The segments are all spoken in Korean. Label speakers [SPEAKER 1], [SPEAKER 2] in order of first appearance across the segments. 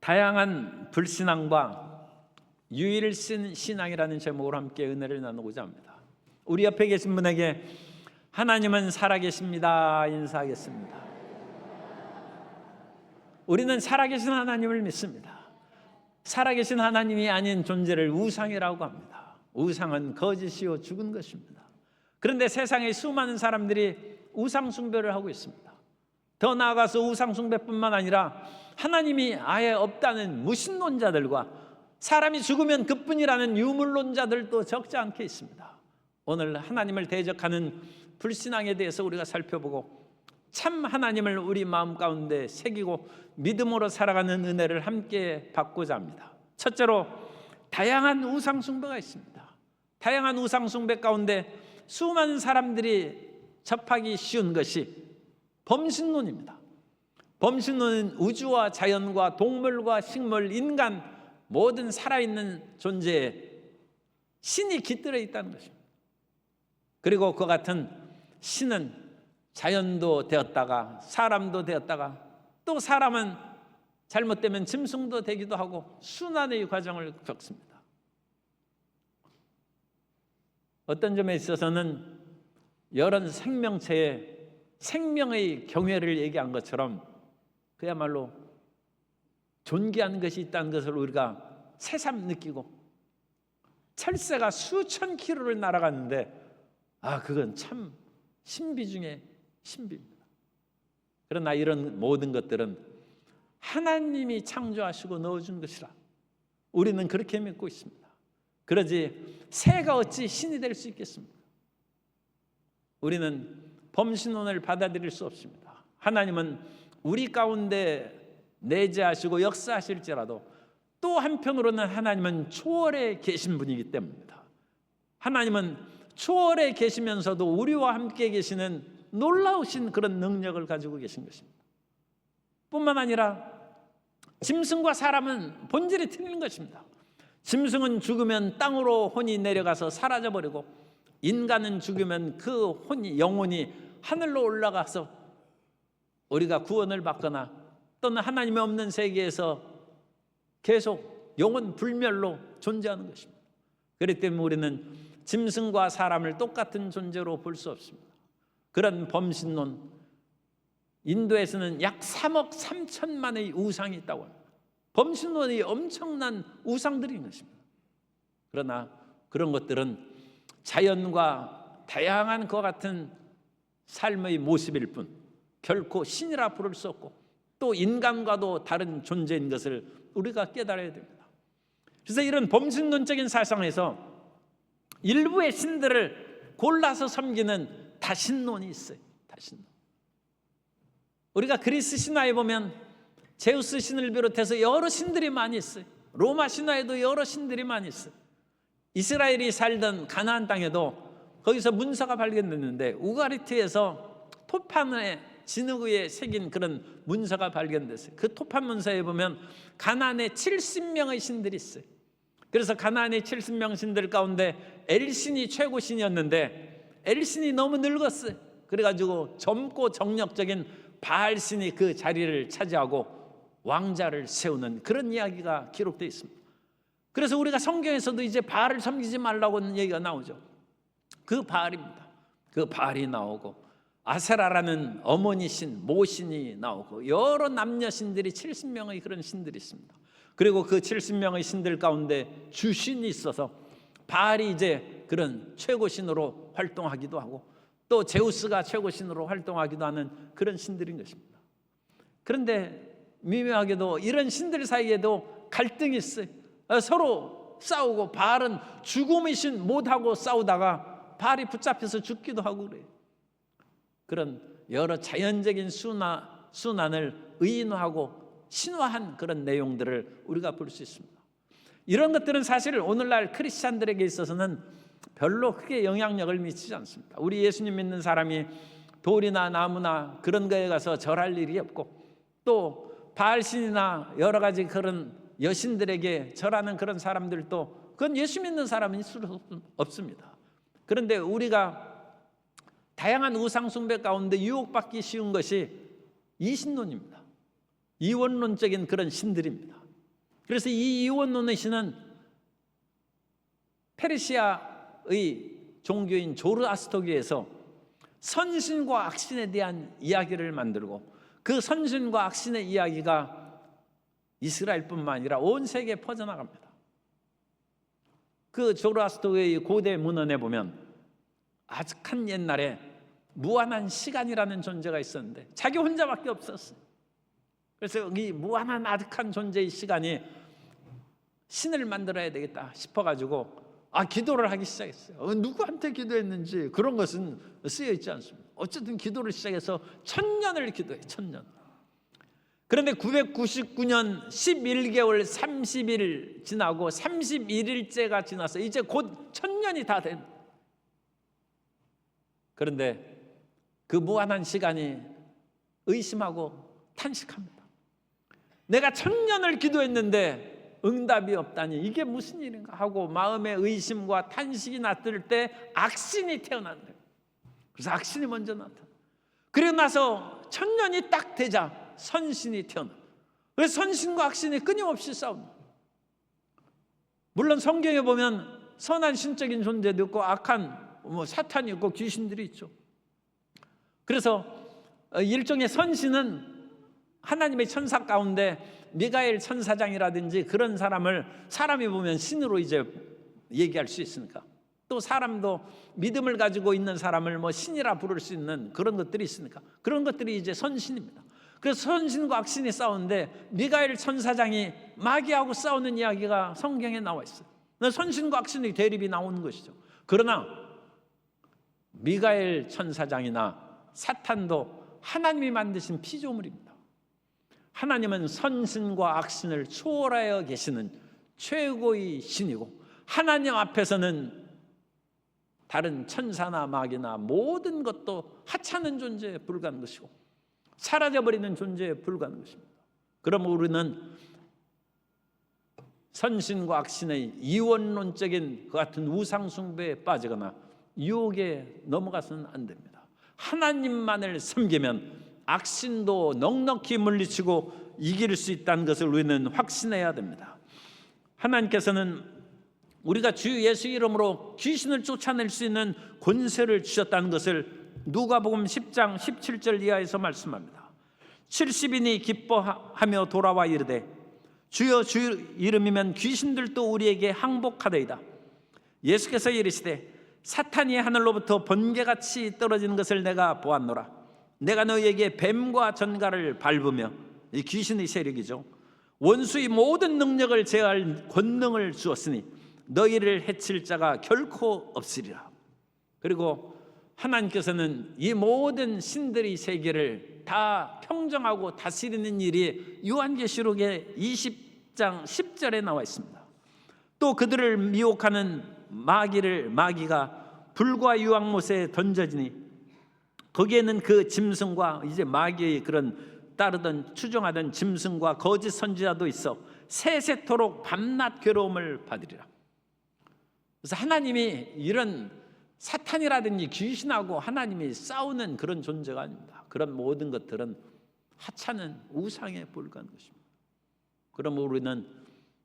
[SPEAKER 1] 다양한 불신앙과 유일신 신앙이라는 제목으로 함께 은혜를 나누고자 합니다. 우리 옆에 계신 분에게 하나님은 살아계십니다 인사하겠습니다. 우리는 살아계신 하나님을 믿습니다. 살아계신 하나님이 아닌 존재를 우상이라고 합니다. 우상은 거짓이요 죽은 것입니다. 그런데 세상에 수많은 사람들이 우상 숭배를 하고 있습니다. 더 나아가서 우상 숭배뿐만 아니라 하나님이 아예 없다는 무신론자들과 사람이 죽으면 그뿐이라는 유물론자들도 적지 않게 있습니다. 오늘 하나님을 대적하는 불신앙에 대해서 우리가 살펴보고 참 하나님을 우리 마음 가운데 새기고 믿음으로 살아가는 은혜를 함께 받고자 합니다. 첫째로 다양한 우상 숭배가 있습니다. 다양한 우상 숭배 가운데 수많은 사람들이 접하기 쉬운 것이 범신론입니다. 범신론은 우주와 자연과 동물과 식물, 인간 모든 살아있는 존재에 신이 깃들어 있다는 것입니다. 그리고 그 같은 신은 자연도 되었다가 사람도 되었다가 또 사람은 잘못되면 짐승도 되기도 하고 순환의 과정을 겪습니다. 어떤 점에 있어서는 여러 생명체의 생명의 경외를 얘기한 것처럼 그야말로 존귀한 것이 있다는 것을 우리가 새삼 느끼고 철새가 수천 킬로를 날아갔는데 그건 참 신비 중에 신비입니다. 그러나 이런 모든 것들은 하나님이 창조하시고 넣어준 것이라 우리는 그렇게 믿고 있습니다. 그러지 새가 어찌 신이 될 수 있겠습니까? 우리는 범신론을 받아들일 수 없습니다. 하나님은 우리 가운데 내재하시고 역사하실지라도 또 한편으로는 하나님은 초월에 계신 분이기 때문입니다. 하나님은 초월에 계시면서도 우리와 함께 계시는 놀라우신 그런 능력을 가지고 계신 것입니다. 뿐만 아니라 짐승과 사람은 본질이 틀린 것입니다. 짐승은 죽으면 땅으로 혼이 내려가서 사라져버리고 인간은 죽으면 그 혼이 영혼이 하늘로 올라가서 우리가 구원을 받거나 또는 하나님이 없는 세계에서 계속 영원 불멸로 존재하는 것입니다. 그렇기 때문에 우리는 짐승과 사람을 똑같은 존재로 볼 수 없습니다. 그런 범신론, 인도에서는 약 3억 3천만의 우상이 있다고 합니다. 범신론이 엄청난 우상들인 것입니다. 그러나 그런 것들은 자연과 다양한 것 같은 삶의 모습일 뿐 결코 신이라 부를 수 없고 또 인간과도 다른 존재인 것을 우리가 깨달아야 됩니다. 그래서 이런 범신론적인 사상에서 일부의 신들을 골라서 섬기는 다신론이 있어요. 다신론. 우리가 그리스 신화에 보면 제우스 신을 비롯해서 여러 신들이 많이 있어요. 로마 신화에도 여러 신들이 많이 있어요. 이스라엘이 살던 가나안 땅에도 거기서 문서가 발견됐는데 우가리트에서 토판의 진흙 위에 새긴 그런 문서가 발견됐어요. 그 토판 문서에 보면 가나안에 70명의 신들이 있어요. 그래서 가나안의 70명 신들 가운데 엘신이 최고 신이었는데 엘신이 너무 늙었어요. 그래가지고 젊고 정력적인 바알신이 그 자리를 차지하고 왕자를 세우는 그런 이야기가 기록되어 있습니다. 그래서 우리가 성경에서도 이제 바알을 섬기지 말라고 하는 얘기가 나오죠. 그 바알입니다. 그 바알이 나오고 아세라라는 어머니 신, 모신이 나오고 여러 남녀 신들이 70명의 그런 신들이 있습니다. 그리고 그 70명의 신들 가운데 주신이 있어서 바알이 이제 그런 최고신으로 활동하기도 하고 또 제우스가 최고신으로 활동하기도 하는 그런 신들인 것입니다. 그런데 미묘하게도 이런 신들 사이에도 갈등이 있어요. 서로 싸우고 바알은 죽음의 신 못하고 싸우다가 바알이 붙잡혀서 죽기도 하고 그래요. 그런 여러 자연적인 순환을 의인화하고 신화한 그런 내용들을 우리가 볼 수 있습니다. 이런 것들은 사실 오늘날 크리스찬들에게 있어서는 별로 크게 영향력을 미치지 않습니다. 우리 예수님 믿는 사람이 돌이나 나무나 그런 거에 가서 절할 일이 없고 또 바알신이나 여러 가지 그런 여신들에게 절하는 그런 사람들도 그건 예수 믿는 사람은 있을 수 없습니다. 그런데 우리가 다양한 우상 숭배 가운데 유혹받기 쉬운 것이 이신론입니다. 이원론적인 그런 신들입니다. 그래서 이 이원론의 신은 페르시아의 종교인 조르아스토교에서 선신과 악신에 대한 이야기를 만들고, 그 선신과 악신의 이야기가 이스라엘뿐만 아니라 온 세계에 퍼져나갑니다. 그 조르아스토의 고대 문헌에 보면 아직한 옛날에 무한한 시간이라는 존재가 있었는데 자기 혼자밖에 없었어요. 그래서 이 무한한 아득한 존재의 시간이 신을 만들어야 되겠다 싶어가지고 기도를 하기 시작했어요. 누구한테 기도했는지 그런 것은 쓰여 있지 않습니다. 어쨌든 기도를 시작해서 1000년을 기도해. 1000년. 그런데 999년 11개월 30일 지나고 31일째가 지나서 이제 곧 1000년이 다 된. 그런데 그 무한한 시간이 의심하고 탄식합니다. 내가 1000년을 기도했는데 응답이 없다니 이게 무슨 일인가 하고 마음의 의심과 탄식이 났을 때 악신이 태어난대요. 그래서 악신이 먼저 나타나. 그리고 나서 1000년이 딱 되자 선신이 태어나. 그래서 선신과 악신이 끊임없이 싸웁니다. 물론 성경에 보면 선한 신적인 존재도 있고 악한 사탄이 있고 귀신들이 있죠. 그래서 일종의 선신은 하나님의 천사 가운데 미가엘 천사장이라든지 그런 사람이 보면 신으로 이제 얘기할 수 있으니까, 또 사람도 믿음을 가지고 있는 사람을 신이라 부를 수 있는 그런 것들이 있으니까 그런 것들이 이제 선신입니다. 그래서 선신과 악신이 싸우는데 미가엘 천사장이 마귀하고 싸우는 이야기가 성경에 나와 있어요. 선신과 악신의 대립이 나오는 것이죠. 그러나 미가엘 천사장이나 사탄도 하나님이 만드신 피조물입니다. 하나님은 선신과 악신을 초월하여 계시는 최고의 신이고, 하나님 앞에서는 다른 천사나 마귀나 모든 것도 하찮은 존재에 불과한 것이고 사라져버리는 존재에 불과한 것입니다. 그러므로 우리는 선신과 악신의 이원론적인 그 같은 우상숭배에 빠지거나 유혹에 넘어가서는 안 됩니다. 하나님만을 섬기면 악신도 넉넉히 물리치고 이길 수 있다는 것을 우리는 확신해야 됩니다. 하나님께서는 우리가 주 예수 이름으로 귀신을 쫓아낼 수 있는 권세를 주셨다는 것을 누가복음 10장 17절 이하에서 말씀합니다. 70인이 기뻐하며 돌아와 이르되 주여 주 이름이면 귀신들도 우리에게 항복하더이다. 예수께서 이르시되 사탄이 하늘로부터 번개같이 떨어지는 것을 내가 보았노라. 내가 너희에게 뱀과 전갈을 밟으며, 이 귀신의 세력이죠, 원수의 모든 능력을 제어할 권능을 주었으니 너희를 해칠 자가 결코 없으리라. 그리고 하나님께서는 이 모든 신들의 세계를 다 평정하고 다스리는 일이 요한계시록의 20장 10절에 나와 있습니다. 또 그들을 미혹하는 마귀가 불과 유황못에 던져지니 거기에는 그 짐승과 이제 마귀의 그런 따르던 추종하던 짐승과 거짓 선지자도 있어 세세토록 밤낮 괴로움을 받으리라. 그래서 하나님이 이런 사탄이라든지 귀신하고 하나님이 싸우는 그런 존재가 아닙니다. 그런 모든 것들은 하찮은 우상에 불과한 것입니다. 그러므로 우리는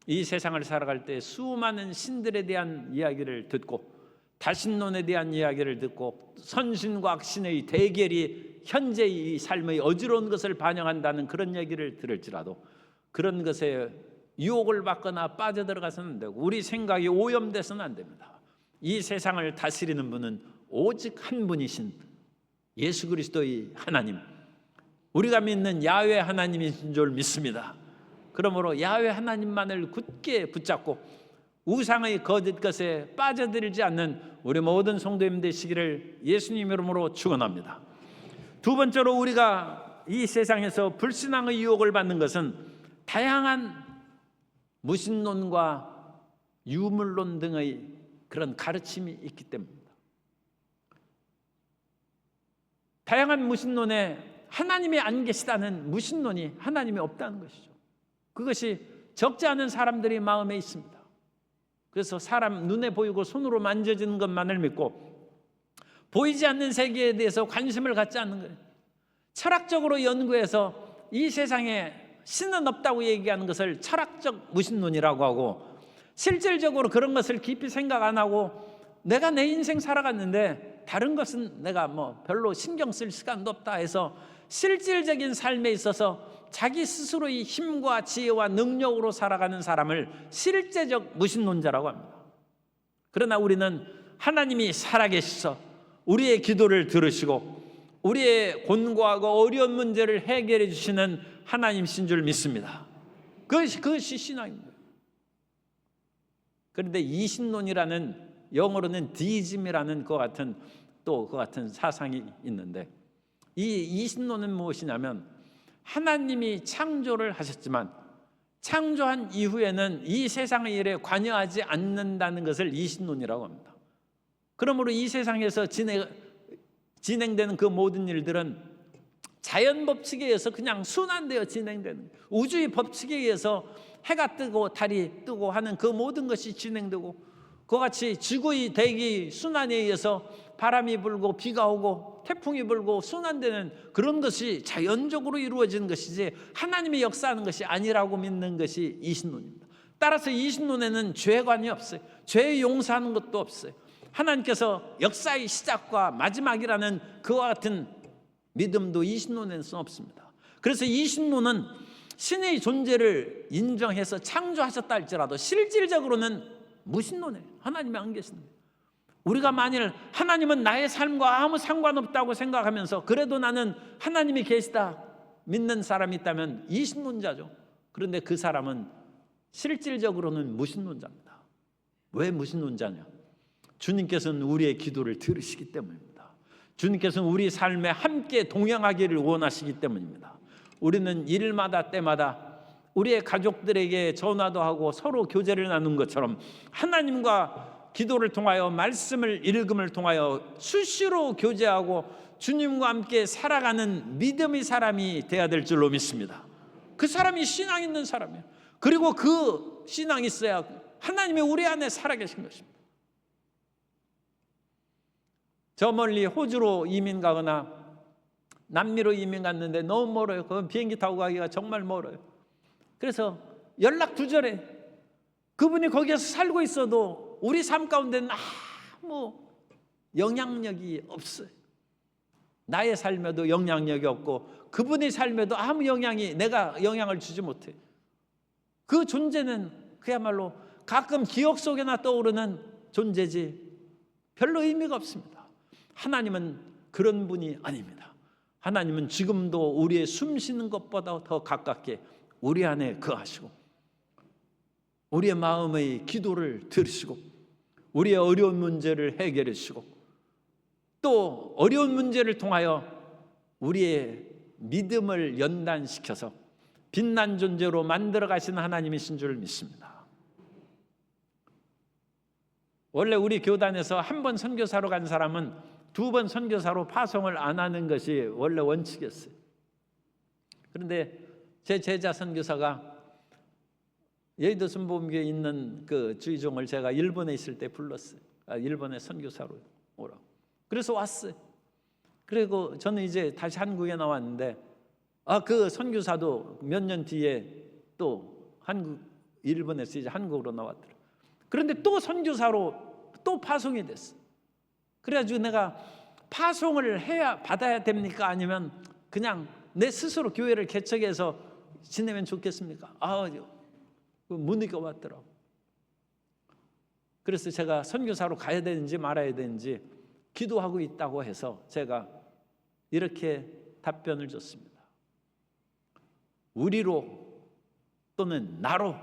[SPEAKER 1] 이 세상을 살아갈 때 수많은 신들에 대한 이야기를 듣고 다신론에 대한 이야기를 듣고 선신과 악신의 대결이 현재의 삶의 어지러운 것을 반영한다는 그런 얘기를 들을지라도 그런 것에 유혹을 받거나 빠져들어가서는 안 되고 우리 생각이 오염돼서는 안 됩니다. 이 세상을 다스리는 분은 오직 한 분이신 예수 그리스도의 하나님, 우리가 믿는 야훼 하나님이신 줄 믿습니다. 그러므로 야훼 하나님만을 굳게 붙잡고 우상의 거짓 것에 빠져들지 않는 우리 모든 성도님 되시기를 예수님 이름으로 축원합니다. 두 번째로 우리가 이 세상에서 불신앙의 유혹을 받는 것은 다양한 무신론과 유물론 등의 그런 가르침이 있기 때문입니다. 다양한 무신론에 하나님이 안 계시다는 무신론이 하나님이 없다는 것이죠. 그것이 적지 않은 사람들의 마음에 있습니다. 그래서 사람 눈에 보이고 손으로 만져지는 것만을 믿고 보이지 않는 세계에 대해서 관심을 갖지 않는 거예요. 철학적으로 연구해서 이 세상에 신은 없다고 얘기하는 것을 철학적 무신론이라고 하고, 실질적으로 그런 것을 깊이 생각 안 하고 내가 내 인생 살아갔는데 다른 것은 내가 뭐 별로 신경 쓸 시간도 없다 해서 실질적인 삶에 있어서 자기 스스로의 힘과 지혜와 능력으로 살아가는 사람을 실제적 무신론자라고 합니다. 그러나 우리는 하나님이 살아계셔서 우리의 기도를 들으시고 우리의 곤고하고 어려운 문제를 해결해 주시는 하나님이신 줄 믿습니다. 그것이 신앙입니다. 그런데 이신론이라는, 영어로는 디즘이라는 그 같은 사상이 있는데, 이 이신론은 무엇이냐면 하나님이 창조를 하셨지만 창조한 이후에는 이 세상의 일에 관여하지 않는다는 것을 이신론이라고 합니다. 그러므로 이 세상에서 진행되는 그 모든 일들은 자연 법칙에 의해서 그냥 순환되어 진행되는, 우주의 법칙에 의해서 해가 뜨고 달이 뜨고 하는 그 모든 것이 진행되고, 그와 같이 지구의 대기 순환에 의해서 바람이 불고 비가 오고 태풍이 불고 순환되는 그런 것이 자연적으로 이루어지는 것이지 하나님이 역사하는 것이 아니라고 믿는 것이 이신론입니다. 따라서 이신론에는 죄관이 없어요. 죄 용서하는 것도 없어요. 하나님께서 역사의 시작과 마지막이라는 그와 같은 믿음도 이신론에는 없습니다. 그래서 이신론은 신의 존재를 인정해서 창조하셨다 할지라도 실질적으로는 무신론이에요. 하나님이 안 계신데, 우리가 만일 하나님은 나의 삶과 아무 상관없다고 생각하면서 그래도 나는 하나님이 계시다 믿는 사람이 있다면 이신론자죠. 그런데 그 사람은 실질적으로는 무신론자입니다. 왜 무신론자냐? 주님께서는 우리의 기도를 들으시기 때문입니다. 주님께서는 우리 삶에 함께 동행하기를 원하시기 때문입니다. 우리는 일마다 때마다 우리의 가족들에게 전화도 하고 서로 교제를 나눈 것처럼 하나님과 기도를 통하여, 말씀을 읽음을 통하여 수시로 교제하고 주님과 함께 살아가는 믿음의 사람이 되어야 될 줄로 믿습니다. 그 사람이 신앙 있는 사람이에요. 그리고 그 신앙이 있어야 하나님이 우리 안에 살아계신 것입니다. 저 멀리 호주로 이민 가거나 남미로 이민 갔는데 너무 멀어요. 그건 비행기 타고 가기가 정말 멀어요. 그래서 연락 두절해. 그분이 거기에서 살고 있어도 우리 삶 가운데는 아무 영향력이 없어요. 나의 삶에도 영향력이 없고 그분의 삶에도 아무 내가 영향을 주지 못해. 그 존재는 그야말로 가끔 기억 속에나 떠오르는 존재지 별로 의미가 없습니다. 하나님은 그런 분이 아닙니다. 하나님은 지금도 우리의 숨 쉬는 것보다 더 가깝게 우리 안에 거하시고 우리의 마음의 기도를 들으시고 우리의 어려운 문제를 해결해 주시고 또 어려운 문제를 통하여 우리의 믿음을 연단시켜서 빛난 존재로 만들어 가시는 하나님이신 줄 믿습니다. 원래 우리 교단에서 한 번 선교사로 간 사람은 두 번 선교사로 파송을 안 하는 것이 원래 원칙이었어요. 그런데 제 제자 선교사가 여의도 순복음교회에 있는 그 주의종을 제가 일본에 있을 때 불렀어요. 일본에 선교사로 오라고. 그래서 왔어요. 그리고 저는 이제 다시 한국에 나왔는데 그 선교사도 몇 년 뒤에 또 일본에서 이제 한국으로 나왔더라고요. 그런데 또 선교사로 또 파송이 됐어. 그래가지고 내가 파송을 받아야 됩니까? 아니면 그냥 내 스스로 교회를 개척해서 지내면 좋겠습니까? 문의가 왔더라고. 그래서 제가 선교사로 가야 되는지 말아야 되는지 기도하고 있다고 해서 제가 이렇게 답변을 줬습니다. 우리로 또는 나로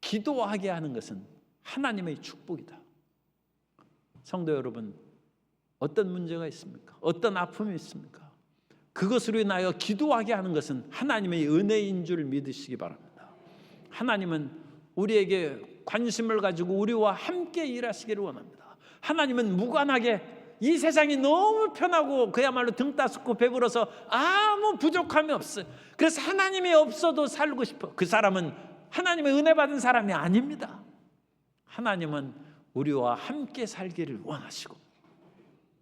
[SPEAKER 1] 기도하게 하는 것은 하나님의 축복이다. 성도 여러분, 어떤 문제가 있습니까? 어떤 아픔이 있습니까? 그것으로 인하여 기도하게 하는 것은 하나님의 은혜인 줄 믿으시기 바랍니다. 하나님은 우리에게 관심을 가지고 우리와 함께 일하시기를 원합니다. 하나님은 무관하게 이 세상이 너무 편하고 그야말로 등 따숩고 배불러서 아무 부족함이 없어요. 그래서 하나님이 없어도 살고 싶어. 그 사람은 하나님의 은혜 받은 사람이 아닙니다. 하나님은 우리와 함께 살기를 원하시고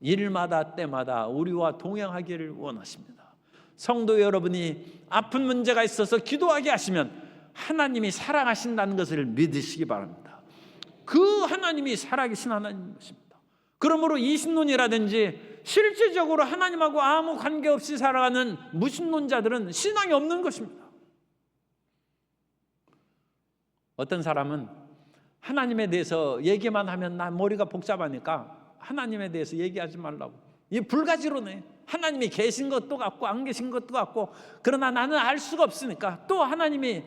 [SPEAKER 1] 일마다 때마다 우리와 동행하기를 원하십니다. 성도 여러분이 아픈 문제가 있어서 기도하게 하시면 하나님이 사랑하신다는 것을 믿으시기 바랍니다. 그 하나님이 살아계신 하나님이십니다. 그러므로 이신론이라든지 실질적으로 하나님하고 아무 관계없이 살아가는 무신론자들은 신앙이 없는 것입니다. 어떤 사람은 하나님에 대해서 얘기만 하면 나 머리가 복잡하니까 하나님에 대해서 얘기하지 말라고. 이 불가지로네. 하나님이 계신 것도 같고 안 계신 것도 같고, 그러나 나는 알 수가 없으니까, 또 하나님이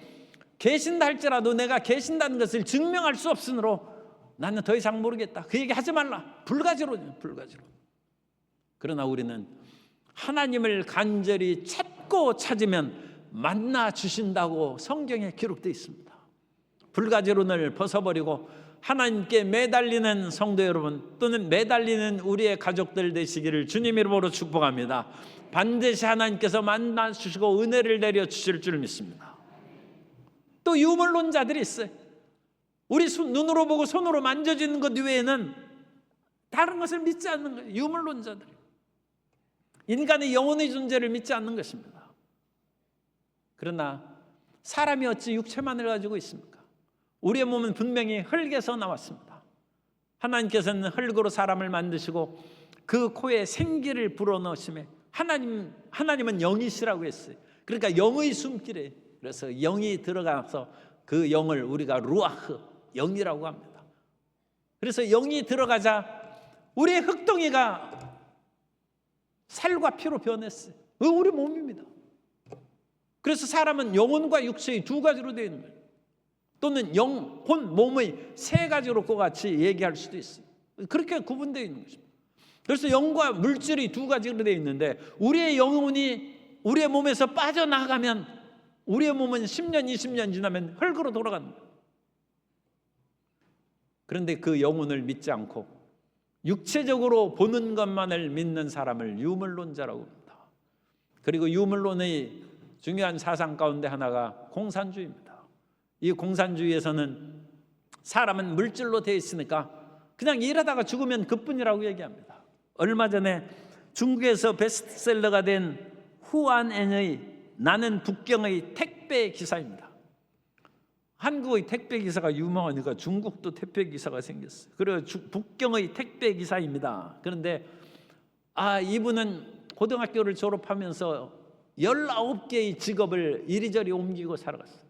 [SPEAKER 1] 계신다 할지라도 내가 계신다는 것을 증명할 수 없으므로 나는 더 이상 모르겠다. 그 얘기 하지 말라. 불가지로네. 불가지로. 그러나 우리는 하나님을 간절히 찾고 찾으면 만나 주신다고 성경에 기록되어 있습니다. 불가지론을 벗어버리고 하나님께 매달리는 성도 여러분, 또는 매달리는 우리의 가족들 되시기를 주님 이름으로 축복합니다. 반드시 하나님께서 만나 주시고 은혜를 내려 주실 줄 믿습니다. 또 유물론자들이 있어요. 우리 눈으로 보고 손으로 만져지는 것 외에는 다른 것을 믿지 않는 거예요. 유물론자들. 인간의 영혼의 존재를 믿지 않는 것입니다. 그러나 사람이 어찌 육체만을 가지고 있습니까? 우리의 몸은 분명히 흙에서 나왔습니다. 하나님께서는 흙으로 사람을 만드시고 그 코에 생기를 불어넣으심에 하나님은 영이시라고 했어요. 그러니까 영의 숨길에, 그래서 영이 들어가서 그 영을 우리가 루아흐, 영이라고 합니다. 그래서 영이 들어가자 우리의 흙덩이가 살과 피로 변했어요. 우리 몸입니다. 그래서 사람은 영혼과 육체의 두 가지로 되어 있는 거예요. 또는 영, 혼, 몸의 세 가지로 같이 얘기할 수도 있어요. 그렇게 구분되어 있는 것입니다. 그래서 영과 물질이 두 가지로 되어 있는데, 우리의 영혼이 우리의 몸에서 빠져나가면 우리의 몸은 10년, 20년 지나면 흙으로 돌아간다. 그런데 그 영혼을 믿지 않고 육체적으로 보는 것만을 믿는 사람을 유물론자라고 합니다. 그리고 유물론의 중요한 사상 가운데 하나가 공산주의입니다. 이 공산주의에서는 사람은 물질로 되어 있으니까 그냥 일하다가 죽으면 그뿐이라고 얘기합니다. 얼마 전에 중국에서 베스트셀러가 된 후안엔의 나는 북경의 택배 기사입니다. 한국의 택배 기사가 유명하니까 중국도 택배 기사가 생겼어요. 그리고 북경의 택배 기사입니다. 그런데 이분은 고등학교를 졸업하면서 19개의 직업을 이리저리 옮기고 살아갔어요.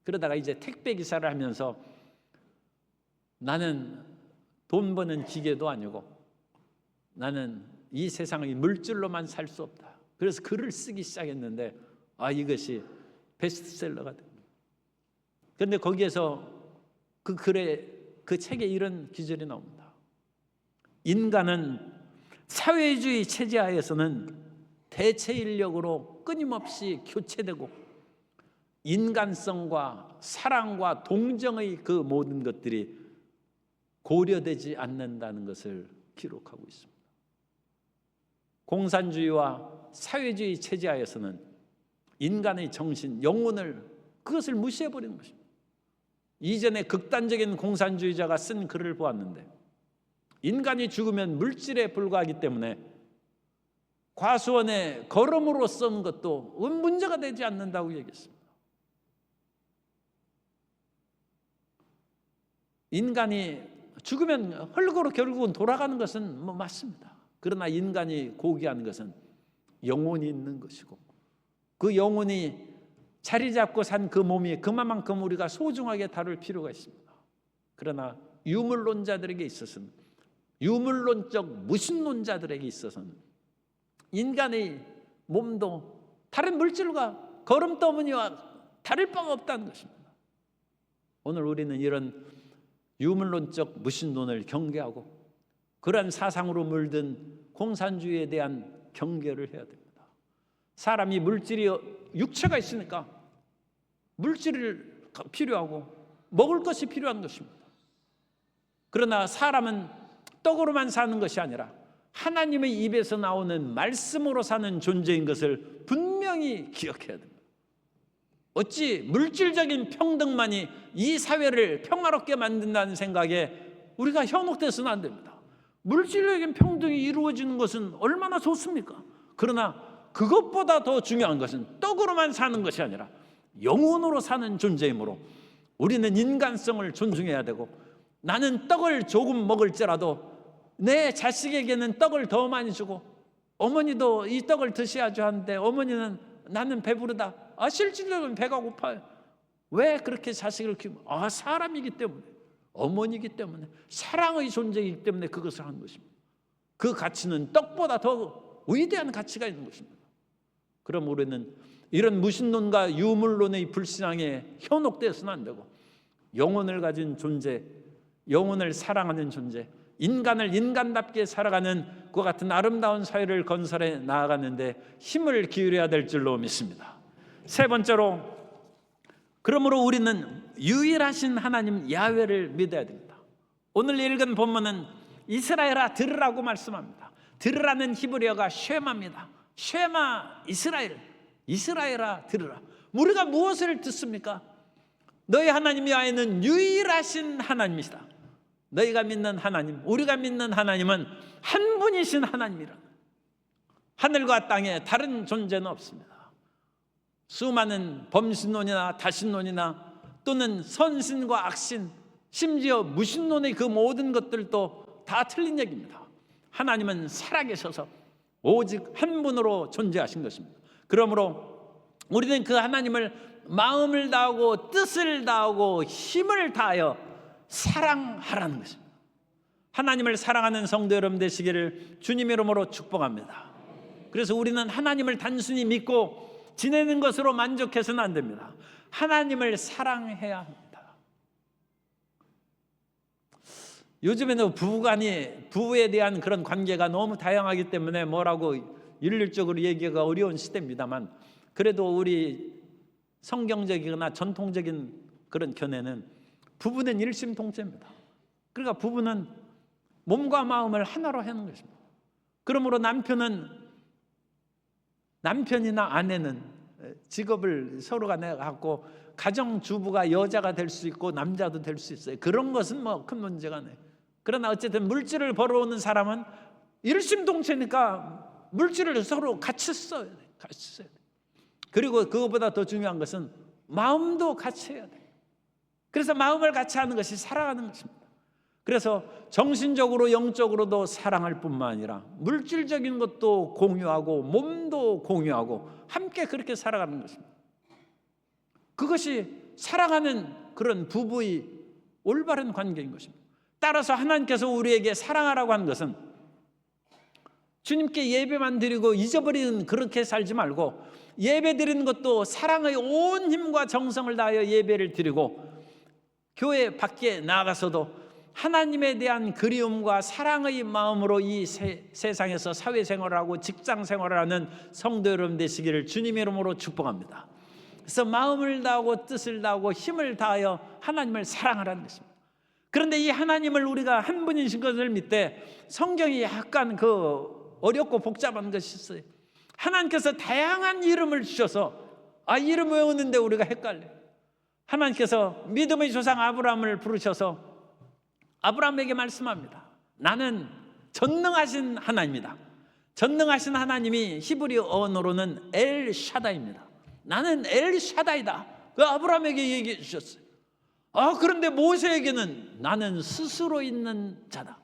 [SPEAKER 1] 그러다가 이제 택배 기사를 하면서 나는 돈 버는 기계도 아니고 나는 이 세상의 물질로만 살 수 없다. 그래서 글을 쓰기 시작했는데 이것이 베스트셀러가 됩니다. 그런데 거기에서 그 글에, 그 책에 이런 기절이 나옵니다. 인간은 사회주의 체제하에서는 대체 인력으로 끊임없이 교체되고 인간성과 사랑과 동정의 그 모든 것들이 고려되지 않는다는 것을 기록하고 있습니다. 공산주의와 사회주의 체제하에서는 인간의 정신, 영혼을, 그것을 무시해버리는 것입니다. 이전에 극단적인 공산주의자가 쓴 글을 보았는데, 인간이 죽으면 물질에 불과하기 때문에 과수원에 걸음으로 쓴 것도 문제가 되지 않는다고 얘기했습니다. 인간이 죽으면 흙으로 결국은 돌아가는 것은 맞습니다. 그러나 인간이 고귀한 것은 영혼이 있는 것이고, 그 영혼이 자리 잡고 산 그 몸이 그만큼 우리가 소중하게 다룰 필요가 있습니다. 그러나 유물론자들에게 있어서는, 유물론적 무신론자들에게 있어서는 인간의 몸도 다른 물질과 거름떠무니와 다를 바가 없다는 것입니다. 오늘 우리는 이런 유물론적 무신론을 경계하고 그러한 사상으로 물든 공산주의에 대한 경계를 해야 됩니다. 사람이 물질이, 육체가 있으니까 물질이 필요하고 먹을 것이 필요한 것입니다. 그러나 사람은 떡으로만 사는 것이 아니라 하나님의 입에서 나오는 말씀으로 사는 존재인 것을 분명히 기억해야 됩니다. 어찌 물질적인 평등만이 이 사회를 평화롭게 만든다는 생각에 우리가 현혹돼서는 안 됩니다. 물질적인 평등이 이루어지는 것은 얼마나 좋습니까? 그러나 그것보다 더 중요한 것은 떡으로만 사는 것이 아니라 영혼으로 사는 존재이므로 우리는 인간성을 존중해야 되고, 나는 떡을 조금 먹을지라도 내 자식에게는 떡을 더 많이 주고, 어머니도 이 떡을 드셔야죠 하는데 어머니는 나는 배부르다. 실질적으로 배가 고파요. 왜 그렇게 자식을 키우면? 사람이기 때문에, 어머니이기 때문에, 사랑의 존재이기 때문에 그것을 하는 것입니다. 그 가치는 떡보다 더 위대한 가치가 있는 것입니다. 그럼 우리는 이런 무신론과 유물론의 불신앙에 현혹되어서는 안 되고, 영혼을 가진 존재, 영혼을 사랑하는 존재, 인간을 인간답게 살아가는 그와 같은 아름다운 사회를 건설해 나아가는데 힘을 기울여야 될 줄로 믿습니다. 세 번째로, 그러므로 우리는 유일하신 하나님 야훼를 믿어야 됩니다. 오늘 읽은 본문은 이스라엘아 들으라고 말씀합니다. 들으라는 히브리어가 쉐마입니다. 쉐마 이스라엘, 이스라엘아 들으라. 우리가 무엇을 듣습니까? 너희 하나님 야훼는 유일하신 하나님이시다. 너희가 믿는 하나님, 우리가 믿는 하나님은 한 분이신 하나님이라. 하늘과 땅에 다른 존재는 없습니다. 수많은 범신론이나 다신론이나 또는 선신과 악신, 심지어 무신론의 그 모든 것들도 다 틀린 얘기입니다. 하나님은 살아계셔서 오직 한 분으로 존재하신 것입니다. 그러므로 우리는 그 하나님을 마음을 다하고 뜻을 다하고 힘을 다하여 사랑하라는 것입니다. 하나님을 사랑하는 성도 여러분 되시기를 주님의 이름으로 축복합니다. 그래서 우리는 하나님을 단순히 믿고 지내는 것으로 만족해서는 안 됩니다. 하나님을 사랑해야 합니다. 요즘에는 부부간이, 부부에 대한 그런 관계가 너무 다양하기 때문에 뭐라고 일률적으로 얘기가 어려운 시대입니다만, 그래도 우리 성경적이거나 전통적인 그런 견해는 부부는 일심동체입니다. 그러니까 부부는 몸과 마음을 하나로 하는 것입니다. 그러므로 남편이나 아내는 직업을 서로가 갖고 가정주부가 여자가 될 수 있고 남자도 될 수 있어요. 그런 것은 뭐 큰 문제가 아니에요. 그러나 어쨌든 물질을 벌어오는 사람은 일심동체니까 물질을 서로 같이 써야 돼요. 같이 써야 돼요. 그리고 그것보다 더 중요한 것은 마음도 같이 해야 돼요. 그래서 마음을 같이 하는 것이 사랑하는 것입니다. 그래서 정신적으로 영적으로도 사랑할 뿐만 아니라 물질적인 것도 공유하고 몸도 공유하고 함께 그렇게 살아가는 것입니다. 그것이 사랑하는 그런 부부의 올바른 관계인 것입니다. 따라서 하나님께서 우리에게 사랑하라고 하는 것은 주님께 예배만 드리고 잊어버리는 그렇게 살지 말고, 예배 드리는 것도 사랑의 온 힘과 정성을 다하여 예배를 드리고, 교회 밖에 나가서도 하나님에 대한 그리움과 사랑의 마음으로 이 세상에서 사회생활을 하고 직장생활을 하는 성도 여러분 되시기를 주님의 이름으로 축복합니다. 그래서 마음을 다하고 뜻을 다하고 힘을 다하여 하나님을 사랑하라는 것입니다. 그런데 이 하나님을 우리가 한 분이신 것을 믿되 성경이 약간 어렵고 복잡한 것이 있어요. 하나님께서 다양한 이름을 주셔서 이름 외우는데 우리가 헷갈려요. 하나님께서 믿음의 조상 아브라함을 부르셔서 아브라함에게 말씀합니다. 나는 전능하신 하나님이다. 전능하신 하나님이 히브리 언어로는 엘샤다입니다. 나는 엘샤다이다. 그 아브라함에게 얘기해 주셨어요. 그런데 모세에게는 나는 스스로 있는 자다.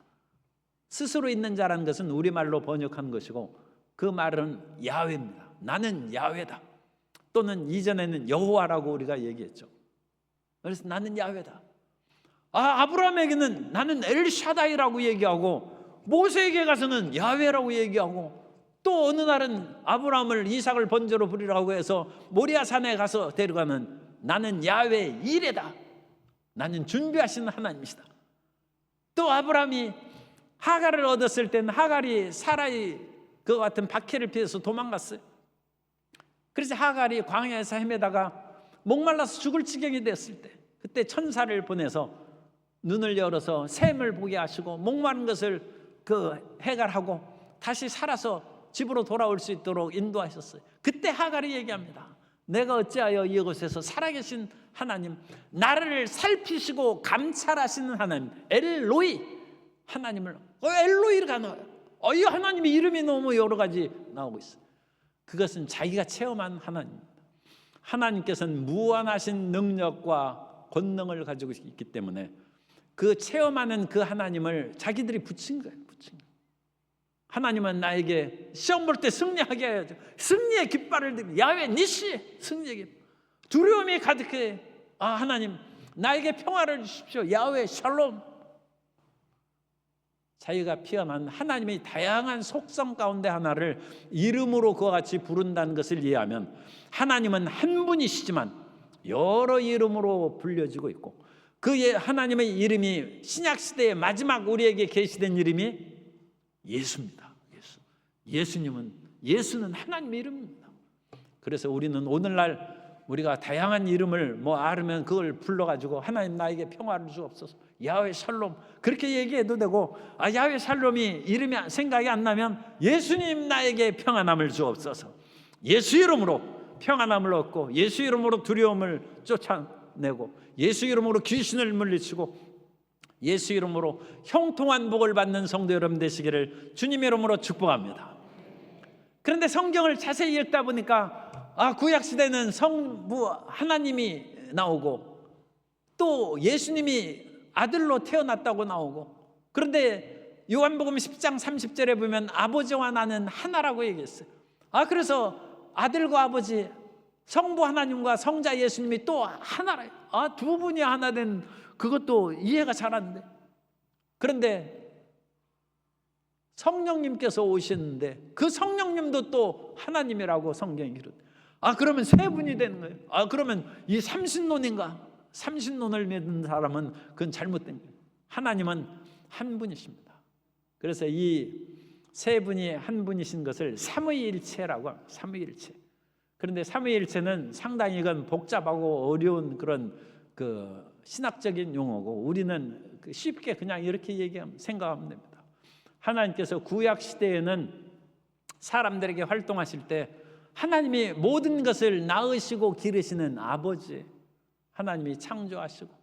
[SPEAKER 1] 스스로 있는 자라는 것은 우리말로 번역한 것이고, 그 말은 야훼입니다. 나는 야훼다. 또는 이전에는 여호와라고 우리가 얘기했죠. 그래서 나는 야훼다. 아브라함에게는 나는 엘샤다이라고 얘기하고, 모세에게 가서는 야훼라고 얘기하고, 또 어느 날은 아브라함을 이삭을 번제로 부리라고 해서 모리아산에 가서 데려가는 나는 야훼 이레다. 나는 준비하신 하나님이시다. 또 아브라함이 하갈을 얻었을 때는 하갈이 사라의 그 같은 박해를 피해서 도망갔어요. 그래서 하갈이 광야에서 헤매다가 목말라서 죽을 지경이 됐을 때, 그때 천사를 보내서 눈을 열어서 샘을 보게 하시고 목마른 것을 해갈하고 다시 살아서 집으로 돌아올 수 있도록 인도하셨어요. 그때 하갈이 얘기합니다. 내가 어찌하여 이곳에서 살아계신 하나님, 나를 살피시고 감찰하시는 하나님, 엘로이 하나님을 엘로이가 나와요. 이 하나님의 이름이 너무 여러 가지 나오고 있어요. 그것은 자기가 체험한 하나님입니다. 하나님께서는 무한하신 능력과 권능을 가지고 있기 때문에 그 체험하는 그 하나님을 자기들이 붙인 거예요. 하나님은 나에게 시험 볼 때 승리하게 해야죠. 승리의 깃발을 들고 야훼 니시, 승리의 깃발. 두려움이 가득해. 하나님 나에게 평화를 주십시오. 야훼 샬롬. 자기가 피어난 하나님의 다양한 속성 가운데 하나를 이름으로 그와 같이 부른다는 것을 이해하면 하나님은 한 분이시지만 여러 이름으로 불려지고 있고, 그 하나님의 이름이 신약시대의 마지막 우리에게 계시된 이름이 예수입니다. 예수는 하나님의 이름입니다. 그래서 우리는 오늘날 우리가 다양한 이름을 알으면 그걸 불러가지고 하나님 나에게 평화를 주옵소서, 야훼 샬롬 그렇게 얘기해도 되고, 야훼 샬롬이 이름이 생각이 안 나면 예수님 나에게 평안함을 주옵소서, 예수 이름으로 평안함을 얻고 예수 이름으로 두려움을 쫓아내고 예수 이름으로 귀신을 물리치고 예수 이름으로 형통한 복을 받는 성도 여러분 되시기를 주님의 이름으로 축복합니다. 그런데 성경을 자세히 읽다 보니까 구약시대는 성부 하나님이 나오고 또 예수님이 아들로 태어났다고 나오고, 그런데 요한복음 10장 30절에 보면 아버지와 나는 하나라고 얘기했어요. 그래서 아들과 아버지, 성부 하나님과 성자 예수님이 또 하나라. 두 분이 하나 된 그것도 이해가 잘 안 돼. 그런데 성령님께서 오시는데 그 성령님도 또 하나님이라고 성경이 기록. 그러면 세 분이 되는 거예요. 그러면 이 삼신론인가? 삼신론을 믿는 사람은 그건 잘못된 거예요. 하나님은 한 분이십니다. 그래서 이 세 분이 한 분이신 것을 삼위일체라고 합니다. 삼위일체. 그런데 삼위일체는 상당히 이건 복잡하고 어려운 그런 그 신학적인 용어고, 우리는 쉽게 그냥 이렇게 생각하면 됩니다. 하나님께서 구약 시대에는 사람들에게 활동하실 때 하나님이 모든 것을 낳으시고 기르시는 아버지, 하나님이 창조하시고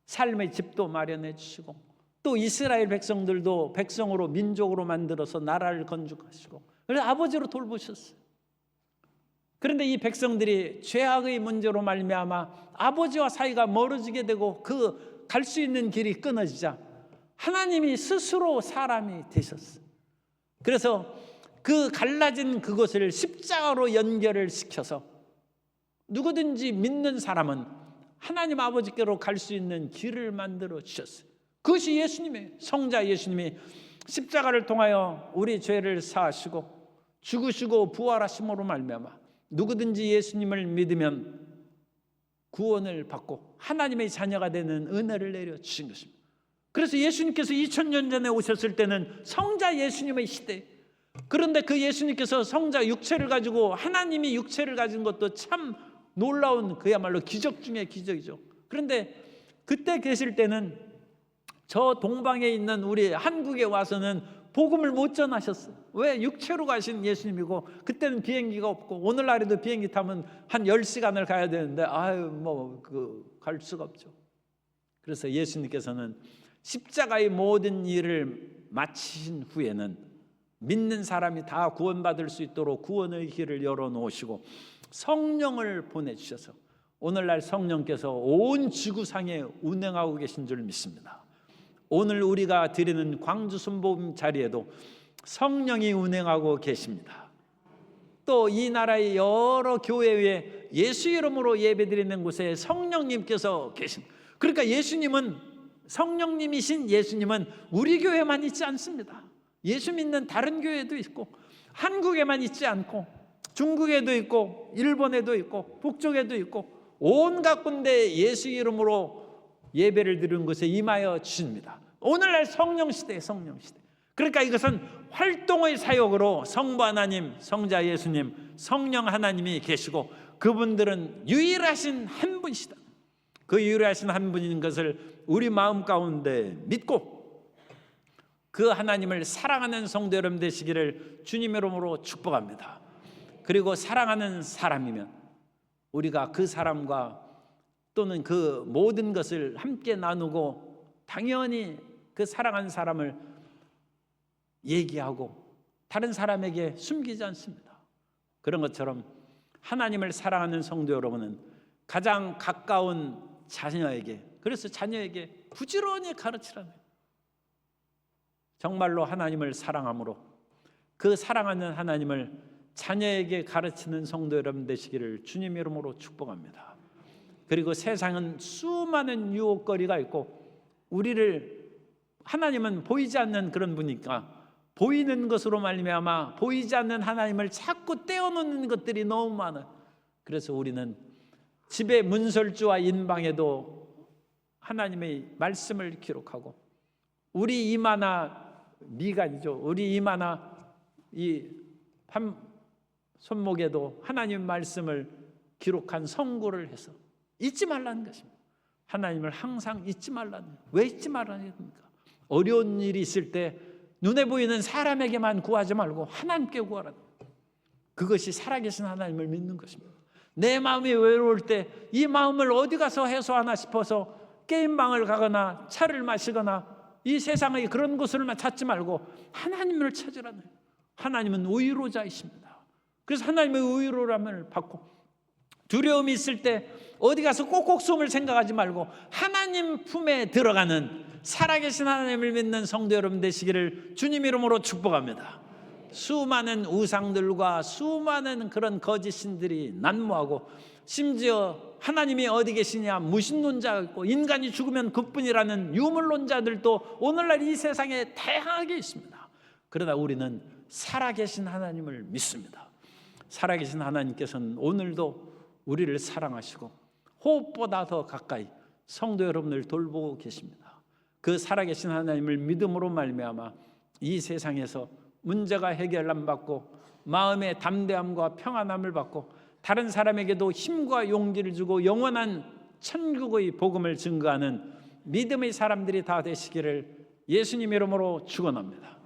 [SPEAKER 1] 삶의 집도 마련해 주시고 또 이스라엘 백성들도 백성으로 민족으로 만들어서 나라를 건축하시고 그래서 아버지로 돌보셨어요. 그런데 이 백성들이 죄악의 문제로 말미암아 아버지와 사이가 멀어지게 되고 그 갈 수 있는 길이 끊어지자 하나님이 스스로 사람이 되셨어요. 그래서 그 갈라진 그것을 십자가로 연결을 시켜서 누구든지 믿는 사람은 하나님 아버지께로 갈 수 있는 길을 만들어 주셨어요. 그것이 예수님이에요. 성자 예수님이 십자가를 통하여 우리 죄를 사하시고 죽으시고 부활하심으로 말미암아 누구든지 예수님을 믿으면 구원을 받고 하나님의 자녀가 되는 은혜를 내려주신 것입니다. 그래서 예수님께서 2000년 전에 오셨을 때는 성자 예수님의 시대, 그런데 그 예수님께서 성자 육체를 가지고 하나님이 육체를 가진 것도 참 놀라운 그야말로 기적 중에 기적이죠. 그런데 그때 계실 때는 저 동방에 있는 우리 한국에 와서는 복음을 못 전하셨어요. 왜? 육체로 가신 예수님이고 그때는 비행기가 없고 오늘날에도 비행기 타면 한 10시간을 가야 되는데 갈 수가 없죠. 그래서 예수님께서는 십자가의 모든 일을 마치신 후에는 믿는 사람이 다 구원받을 수 있도록 구원의 길을 열어놓으시고 성령을 보내주셔서 오늘날 성령께서 온 지구상에 운행하고 계신 줄 믿습니다. 오늘 우리가 드리는 광주 순복음 자리에도 성령이 운행하고 계십니다. 또 이 나라의 여러 교회에 예수 이름으로 예배드리는 곳에 성령님께서 계십니다. 그러니까 예수님은, 성령님이신 예수님은 우리 교회만 있지 않습니다. 예수 믿는 다른 교회도 있고 한국에만 있지 않고 중국에도 있고 일본에도 있고 북쪽에도 있고 온갖 군데 예수 이름으로 예배를 드리는 곳에 임하여 주십니다. 오늘날 성령시대에 성령시대. 그러니까 이것은 활동의 사역으로 성부 하나님, 성자 예수님, 성령 하나님이 계시고 그분들은 유일하신 한 분이시다. 그 유일하신 한 분인 것을 우리 마음 가운데 믿고 그 하나님을 사랑하는 성도 여러분 되시기를 주님의 이름으로 축복합니다. 그리고 사랑하는 사람이면 우리가 그 사람과 또는 그 모든 것을 함께 나누고 당연히 그 사랑하는 사람을 얘기하고 다른 사람에게 숨기지 않습니다. 그런 것처럼 하나님을 사랑하는 성도 여러분은 가장 가까운 자녀에게, 그래서 자녀에게 부지런히 가르치라는 거예요. 정말로 하나님을 사랑함으로 그 사랑하는 하나님을 자녀에게 가르치는 성도 여러분 되시기를 주님 이름으로 축복합니다. 그리고 세상은 수많은 유혹거리가 있고 우리를, 하나님은 보이지 않는 그런 분이니까 보이는 것으로 말미암아 보이지 않는 하나님을 자꾸 떼어놓는 것들이 너무 많아요. 그래서 우리는 집의 문설주와 인방에도 하나님의 말씀을 기록하고 우리 이마나 미간이죠. 우리 이마나 이 손목에도 하나님 말씀을 기록한 성구를 해서 잊지 말라는 것입니다. 하나님을 항상 잊지 말라는 거예요. 왜 잊지 말라는 겁니까? 어려운 일이 있을 때 눈에 보이는 사람에게만 구하지 말고 하나님께 구하라. 그것이 살아계신 하나님을 믿는 것입니다. 내 마음이 외로울 때 이 마음을 어디 가서 해소하나 싶어서 게임방을 가거나 차를 마시거나 이 세상의 그런 곳을 찾지 말고 하나님을 찾으라는 거예요. 하나님은 의로자이십니다. 그래서 하나님의 의로함을 받고 두려움이 있을 때 어디 가서 꼭꼭 숨을 생각하지 말고 하나님 품에 들어가는 살아계신 하나님을 믿는 성도 여러분 되시기를 주님 이름으로 축복합니다. 수많은 우상들과 수많은 그런 거짓 신들이 난무하고 심지어 하나님이 어디 계시냐 무신론자가 있고 인간이 죽으면 그뿐이라는 유물론자들도 오늘날 이 세상에 다양하게 있습니다. 그러나 우리는 살아계신 하나님을 믿습니다. 살아계신 하나님께서는 오늘도 우리를 사랑하시고 호흡보다 더 가까이 성도 여러분을 돌보고 계십니다. 그 살아계신 하나님을 믿음으로 말미암아 이 세상에서 문제가 해결 안 받고 마음의 담대함과 평안함을 받고 다른 사람에게도 힘과 용기를 주고 영원한 천국의 복음을 증거하는 믿음의 사람들이 다 되시기를 예수님 이름으로 축원합니다.